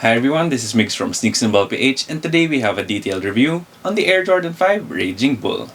Hi everyone, this is Mix from Sneaks and Ball PH, and today we have a detailed review on the Air Jordan 5 Raging Bull.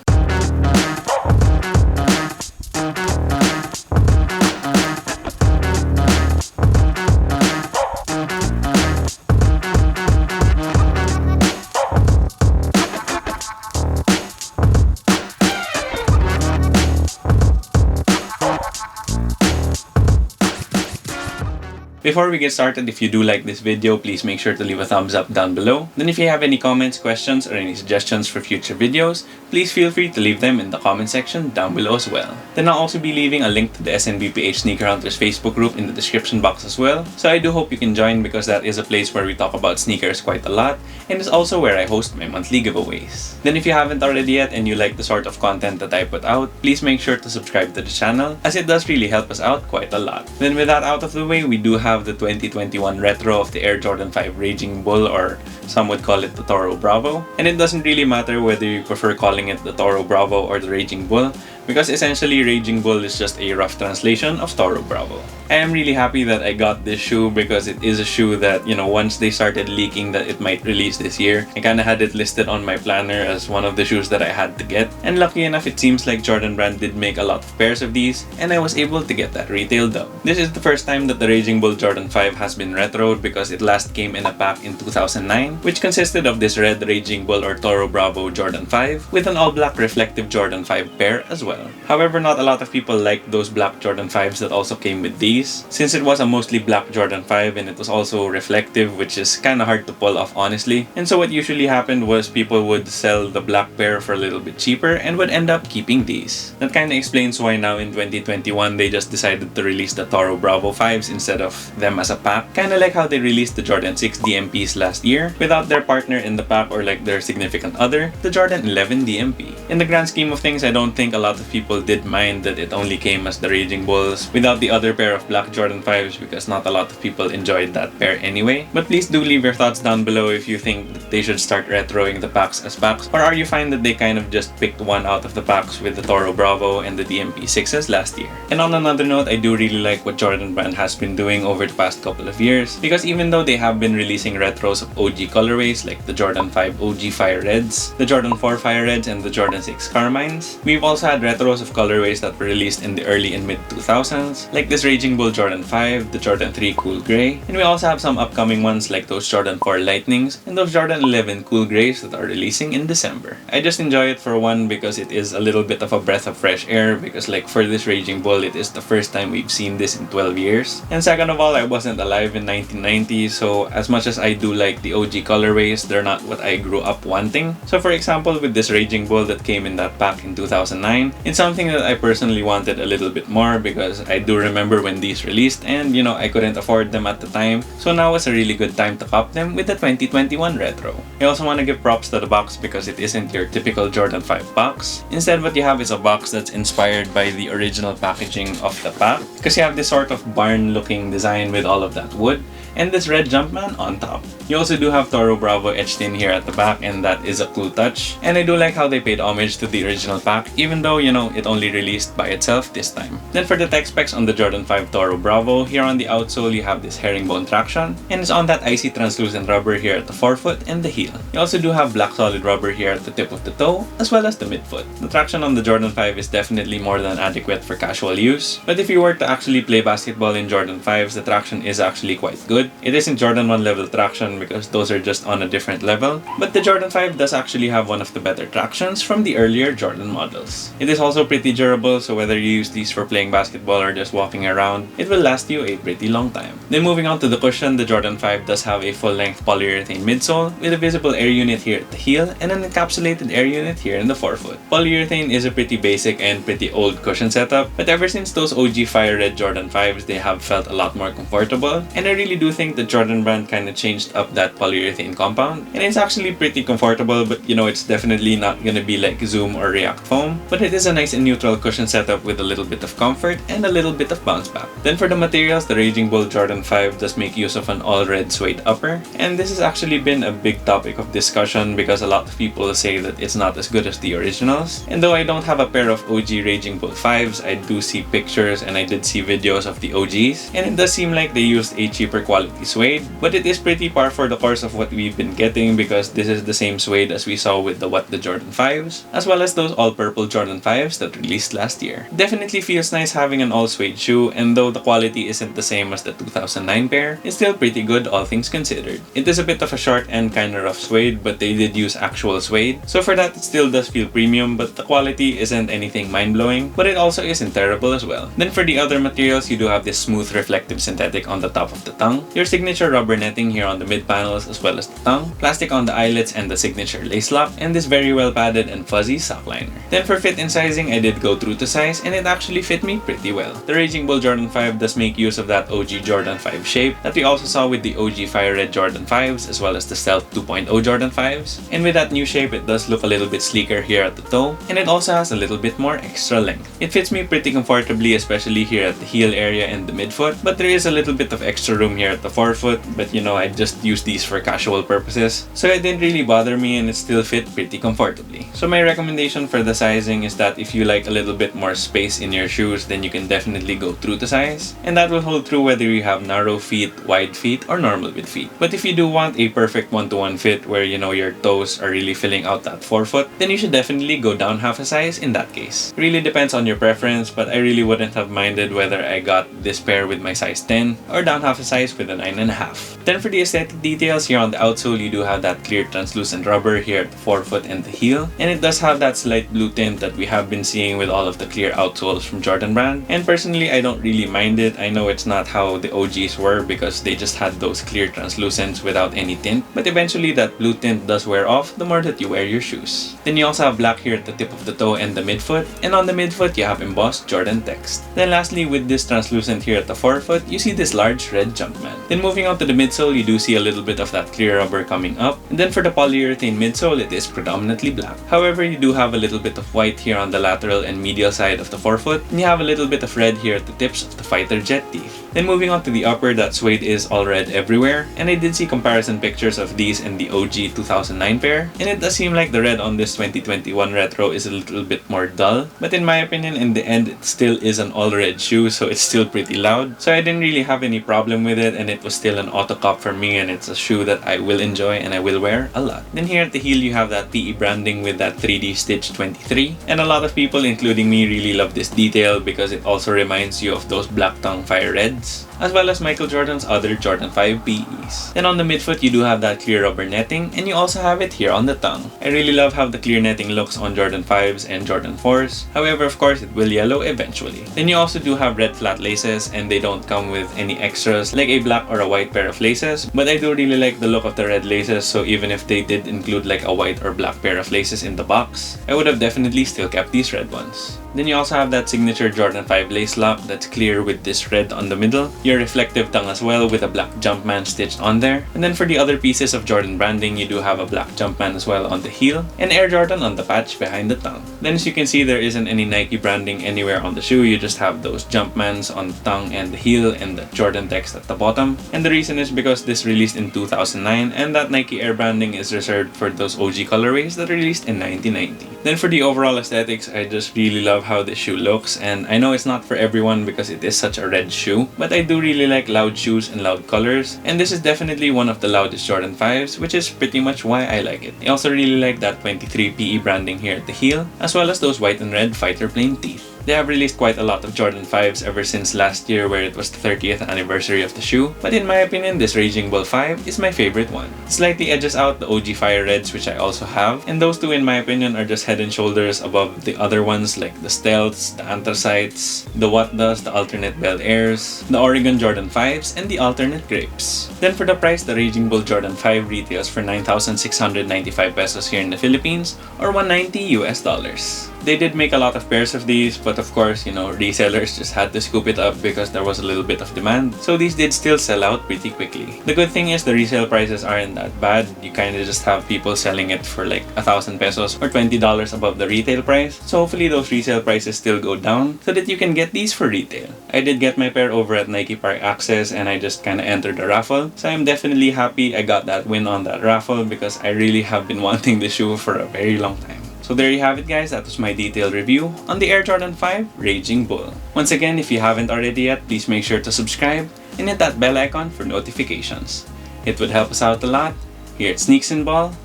Before we get started, if you do like this video, please make sure to leave a thumbs up down below. Then if you have any comments, questions, or any suggestions for future videos, please feel free to leave them in the comment section down below as well. Then I'll also be leaving a link to the SNBPH Sneaker Hunters Facebook group in the description box as well. So I do hope you can join because that is a place where we talk about sneakers quite a lot, and it's also where I host my monthly giveaways. Then if you haven't already yet and you like the sort of content that I put out, please make sure to subscribe to the channel as it does really help us out quite a lot. Then with that out of the way, we do have the 2021 retro of the Air Jordan 5 Raging Bull, or some would call it the Toro Bravo. And it doesn't really matter whether you prefer calling it the Toro Bravo or the Raging Bull, because essentially Raging Bull is just a rough translation of Toro Bravo. I am really happy that I got this shoe because it is a shoe that, once they started leaking that it might release this year, I kinda had it listed on my planner as one of the shoes that I had to get. And lucky enough, it seems like Jordan Brand did make a lot of pairs of these, and I was able to get that retail dub. This is the first time that the Raging Bull Jordan 5 has been retroed because it last came in a pack in 2009, which consisted of this red Raging Bull or Toro Bravo Jordan 5 with an all-black reflective Jordan 5 pair as well. However, not a lot of people liked those black Jordan 5s that also came with these, since it was a mostly black Jordan 5 and it was also reflective, which is kinda hard to pull off honestly. And so what usually happened was people would sell the black pair for a little bit cheaper and would end up keeping these. That kinda explains why now in 2021 they just decided to release the Toro Bravo 5s instead of them as a pack. Kinda like how they released the Jordan 6 DMPs last year without their partner in the pack or like their significant other, the Jordan 11 DMP. In the grand scheme of things, I don't think a lot of people did mind that it only came as the Raging Bulls without the other pair of black Jordan 5s, because not a lot of people enjoyed that pair anyway. But please do leave your thoughts down below if you think that they should start retroing the packs as packs, or are you fine that they kind of just picked one out of the packs with the Toro Bravo and the DMP 6s last year. And on another note, I do really like what Jordan Brand has been doing over the past couple of years, because even though they have been releasing retros of OG colorways like the Jordan 5 OG Fire Reds, the Jordan 4 Fire Reds, and the Jordan 6 Carmines, we've also had retros of colorways that were released in the early and mid 2000s, like this Raging Bull Jordan 5, the Jordan 3 Cool Grey, and we also have some upcoming ones like those Jordan 4 Lightnings and those Jordan 11 Cool Greys that are releasing in December. I just enjoy it for one because it is a little bit of a breath of fresh air, because like for this Raging Bull, it is the first time we've seen this in 12 years. And second of all, I wasn't alive in 1990, so as much as I do like the OG colorways, they're not what I grew up wanting. So for example, with this Raging Bull that came in that pack in 2009, it's something that I personally wanted a little bit more because I do remember when these released and I couldn't afford them at the time. So now is a really good time to cop them with the 2021 retro. I also want to give props to the box because it isn't your typical Jordan 5 box. Instead, what you have is a box that's inspired by the original packaging of the pack, because you have this sort of barn looking design with all of that wood and this red Jumpman on top. You also do have Toro Bravo etched in here at the back, and that is a cool touch. And I do like how they paid homage to the original pack, even though, it only released by itself this time. Then for the tech specs on the Jordan 5 Toro Bravo, here on the outsole you have this herringbone traction, and it's on that icy translucent rubber here at the forefoot and the heel. You also do have black solid rubber here at the tip of the toe, as well as the midfoot. The traction on the Jordan 5 is definitely more than adequate for casual use, but if you were to actually play basketball in Jordan 5s, the traction is actually quite good. It isn't Jordan 1 level traction because those are just on a different level, but the Jordan 5 does actually have one of the better tractions from the earlier Jordan models. It is also pretty durable, so whether you use these for playing basketball or just walking around, it will last you a pretty long time. Then moving on to the cushion, the Jordan 5 does have a full-length polyurethane midsole with a visible air unit here at the heel and an encapsulated air unit here in the forefoot. Polyurethane is a pretty basic and pretty old cushion setup, but ever since those OG Fire Red Jordan 5s, they have felt a lot more comfortable, and I really do think the Jordan Brand kind of changed up that polyurethane compound, and it's actually pretty comfortable, but it's definitely not gonna be like Zoom or React foam, but it is a nice and neutral cushion setup with a little bit of comfort and a little bit of bounce back. Then for the materials, the Raging Bull Jordan 5 does make use of an all red suede upper, and this has actually been a big topic of discussion because a lot of people say that it's not as good as the originals. And though I don't have a pair of OG Raging Bull 5s, I do see pictures and I did see videos of the OGs, and it does seem like they used a cheaper quality quality suede, but it is pretty par for the course of what we've been getting because this is the same suede as we saw with the Jordan 5s, as well as those all-purple Jordan 5s that released last year. Definitely feels nice having an all-suede shoe, and though the quality isn't the same as the 2009 pair, it's still pretty good all things considered. It is a bit of a short and kinda rough suede, but they did use actual suede, so for that it still does feel premium, but the quality isn't anything mind-blowing, but it also isn't terrible as well. Then for the other materials, you do have this smooth reflective synthetic on the top of the tongue, your signature rubber netting here on the mid panels as well as the tongue, plastic on the eyelets and the signature lace lock, and this very well padded and fuzzy sock liner. Then for fit and sizing, I did go true to size and it actually fit me pretty well. The Raging Bull Jordan 5 does make use of that OG Jordan 5 shape that we also saw with the OG Fire Red Jordan 5s as well as the Stealth 2.0 Jordan 5s, and with that new shape it does look a little bit sleeker here at the toe, and it also has a little bit more extra length. It fits me pretty comfortably, especially here at the heel area and the midfoot, but there is a little bit of extra room here at the forefoot, but you know, I just use these for casual purposes, so it didn't really bother me and it still fit pretty comfortably. So my recommendation for the sizing is that if you like a little bit more space in your shoes, then you can definitely go true to size, and that will hold true whether you have narrow feet, wide feet, or normal width feet. But if you do want a perfect one-to-one fit where you know your toes are really filling out that forefoot, then you should definitely go down half a size in that case. It really depends on your preference, but I really wouldn't have minded whether I got this pair with my size 10 or down half a size with a 9.5. Then for the aesthetic details, here on the outsole you do have that clear translucent rubber here at the forefoot and the heel, and it does have that slight blue tint that we have been seeing with all of the clear outsoles from Jordan brand, and personally I don't really mind it. I know it's not how the OGs were because they just had those clear translucents without any tint, but eventually that blue tint does wear off the more that you wear your shoes. Then you also have black here at the tip of the toe and the midfoot, and on the midfoot you have embossed Jordan text. Then lastly, with this translucent here at the forefoot, you see this large red Jumpman. Then moving on to the midsole, you do see a little bit of that clear rubber coming up, and then for the polyurethane midsole, it is predominantly black. However, you do have a little bit of white here on the lateral and medial side of the forefoot, and you have a little bit of red here at the tips of the fighter jet teeth. Then moving on to the upper, that suede is all red everywhere, and I did see comparison pictures of these and the OG 2009 pair, and it does seem like the red on this 2021 retro is a little bit more dull, but in my opinion, in the end, it still is an all red shoe, so it's still pretty loud, so I didn't really have any problem with it, and it was still an auto cop for me, and it's a shoe that I will enjoy and I will wear a lot. Then here at the heel, you have that PE branding with that 3D Stitch 23, and a lot of people, including me, really love this detail because it also reminds you of those Black Tongue Fire Reds, as well as Michael Jordan's other Jordan 5 PEs. Then on the midfoot, you do have that clear rubber netting, and you also have it here on the tongue. I really love how the clear netting looks on Jordan 5s and Jordan 4s, however, of course, it will yellow eventually. Then you also do have red flat laces, and they don't come with any extras like a black or a white pair of laces, but I do really like the look of the red laces, so even if they did include like a white or black pair of laces in the box, I would have definitely still kept these red ones. Then you also have that signature Jordan 5 lace lock that's clear with this red on the middle, your reflective tongue as well with a black Jumpman stitched on there, and then for the other pieces of Jordan branding, you do have a black Jumpman as well on the heel, and Air Jordan on the patch behind the tongue. Then as you can see, there isn't any Nike branding anywhere on the shoe, you just have those Jumpmans on the tongue and the heel and the Jordan text at the bottom, and the reason is because this released in 2009 and that Nike Air branding is reserved for those OG colorways that released in 1990. Then for the overall aesthetics, I just really love how this shoe looks, and I know it's not for everyone because it is such a red shoe, but I do really like loud shoes and loud colors, and this is definitely one of the loudest Jordan 5s, which is pretty much why I like it. I also really like that 23 PE branding here at the heel, as well as those white and red fighter plane teeth. They have released quite a lot of Jordan 5s ever since last year where it was the 30th anniversary of the shoe, but in my opinion, this Raging Bull 5 is my favorite one. It slightly edges out the OG Fire Reds, which I also have, and those two in my opinion are just head and shoulders above the other ones like the Stealths, the Anthracites, the What Does, the alternate Bel Airs, the Oregon Jordan 5s, and the alternate Grapes. Then for the price, the Raging Bull Jordan 5 retails for 9,695 pesos here in the Philippines or $190 US. They did make a lot of pairs of these, but of course, you know, resellers just had to scoop it up because there was a little bit of demand, so these did still sell out pretty quickly. The good thing is the resale prices aren't that bad. You kind of just have people selling it for like 1,000 pesos or $20 above the retail price, so hopefully those resale prices still go down so that you can get these for retail. I did get my pair over at Nike Park Access and I just kind of entered the raffle, so I'm definitely happy I got that win on that raffle because I really have been wanting the shoe for a very long time. So there you have it guys, that was my detailed review on the Air Jordan 5 Raging Bull. Once again, if you haven't already yet, please make sure to subscribe and hit that bell icon for notifications. It would help us out a lot here at Sneaks and Ball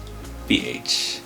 PH.